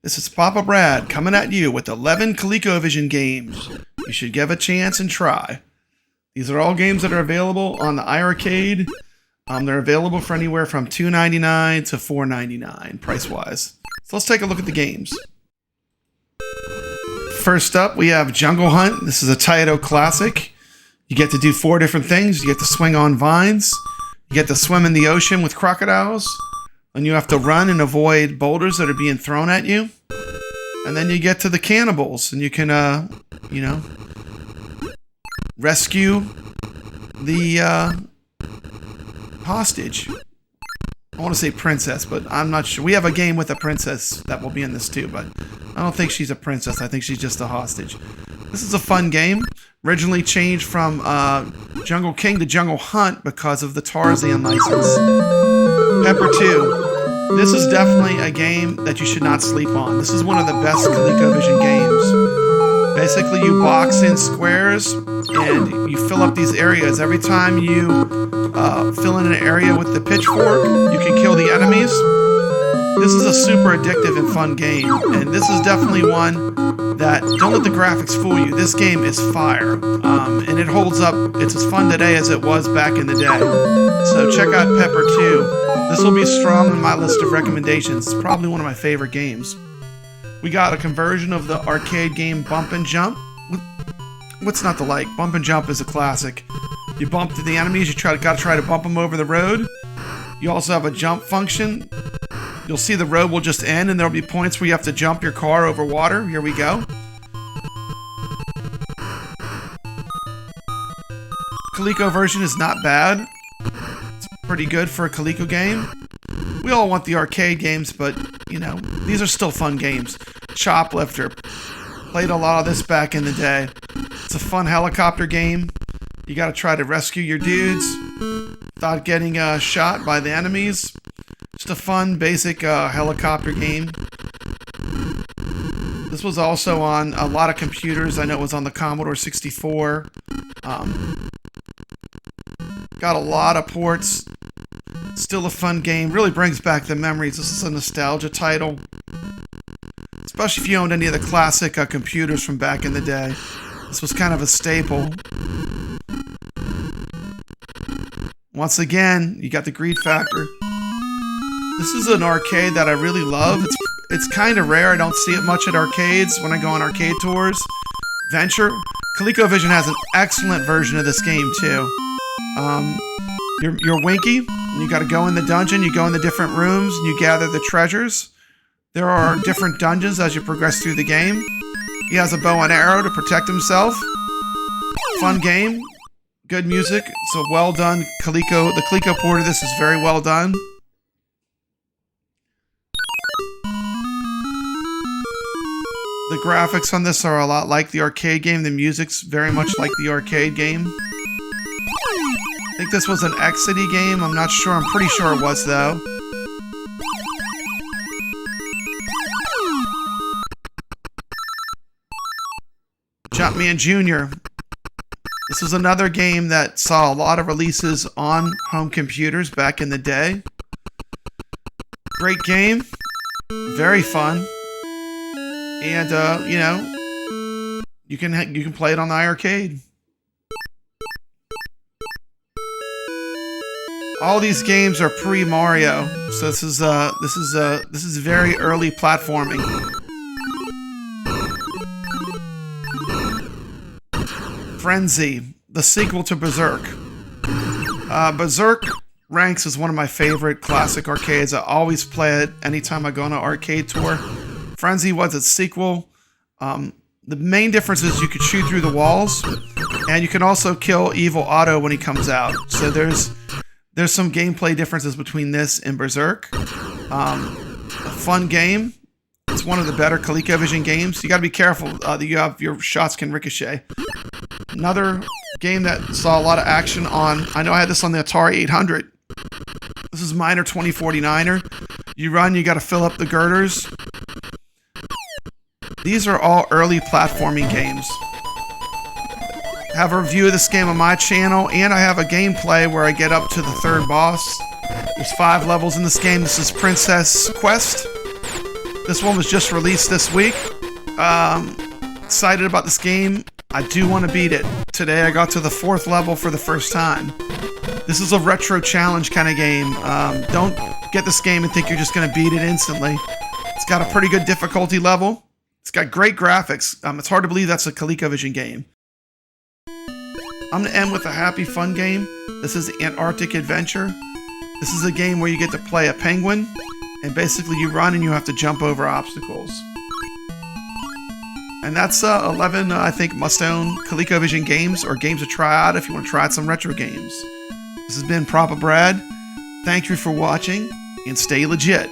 This is Papa Brad coming at you with 11 ColecoVision games you should give a chance and try. These are all games that are available on the iiRcade. They're available for anywhere from $2.99 to $4.99 price-wise. So let's take a look at the games. First up, we have Jungle Hunt. This is a Taito classic. You get to do 4 different things. You get to swing on vines. You get to swim in the ocean with crocodiles. And you have to run and avoid boulders that are being thrown at you. And then you get to the cannibals. And you can, rescue the hostage. I want to say princess, but I'm not sure. We have a game with a princess that will be in this too, but I don't think she's a princess. I think she's just a hostage. This is a fun game. Originally changed from Jungle King to Jungle Hunt because of the Tarzan license. Pepper 2. This is definitely a game that you should not sleep on. This is one of the best ColecoVision games. Basically, you box in squares and you fill up these areas. Every time you fill in an area with the pitchfork, you can kill the enemies. This is a super addictive and fun game, and this is definitely one that, don't let the graphics fool you. This game is fire, and it holds up. It's as fun today as it was back in the day. So check out Pepper 2. This will be strong on my list of recommendations. It's probably one of my favorite games. We got a conversion of the arcade game Bump and Jump. What's not to like? Bump and Jump is a classic. You bump to the enemies, you gotta try to bump them over the road. You also have a jump function. You'll see the road will just end and there'll be points where you have to jump your car over water. Here we go. Coleco version is not bad. It's pretty good for a Coleco game. We all want the arcade games, but, these are still fun games. Choplifter. Played a lot of this back in the day. It's a fun helicopter game. You gotta try to rescue your dudes without getting shot by the enemies. Just a fun, basic helicopter game. This was also on a lot of computers. I know it was on the Commodore 64. Got a lot of ports. Still a fun game. Really brings back the memories. This is a nostalgia title. Especially if you owned any of the classic computers from back in the day. This was kind of a staple. Once again, you got the greed factor. This is an arcade that I really love. It's kind of rare. I don't see it much at arcades when I go on arcade tours. Venture. ColecoVision has an excellent version of this game too. You're Winky, and you got to go in the dungeon. You go in the different rooms, and you gather the treasures. There are different dungeons as you progress through the game. He has a bow and arrow to protect himself. Fun game. Good music. It's a well done Coleco. The Coleco port of this is very well done. The graphics on this are a lot like the arcade game. The music's very much like the arcade game. I think this was an Exidy game. I'm not sure. I'm pretty sure it was, though. Jumpman Jr. This was another game that saw a lot of releases on home computers back in the day. Great game. Very fun. And, you can play it on the iiRcade. All these games are pre-Mario, so this is very early platforming. Frenzy, the sequel to Berserk. Berserk ranks as one of my favorite classic arcades. I always play it anytime I go on an arcade tour. Frenzy was its sequel. The main difference is you could shoot through the walls, and you can also kill Evil Otto when he comes out. So there's some gameplay differences between this and Berserk. A fun game. It's one of the better ColecoVision games. You got to be careful that your shots can ricochet. Another game that saw a lot of action on. I know I had this on the Atari 800. This is Miner 2049er. You run. You got to fill up the girders. These are all early platforming games. I have a review of this game on my channel, and I have a gameplay where I get up to the third boss. There's 5 levels in this game. This is Princess Quest. This one was just released this week. Excited about this game. I do want to beat it. Today I got to the 4th level for the first time. This is a retro challenge kind of game. Don't get this game and think you're just going to beat it instantly. It's got a pretty good difficulty level. It's got great graphics. It's hard to believe that's a ColecoVision game. I'm going to end with a happy, fun game. This is Antarctic Adventure. This is a game where you get to play a penguin, and basically you run and you have to jump over obstacles. And that's 11, I think, must-own ColecoVision games, or games to try out if you want to try out some retro games. This has been Propa Brad. Thank you for watching, and stay legit.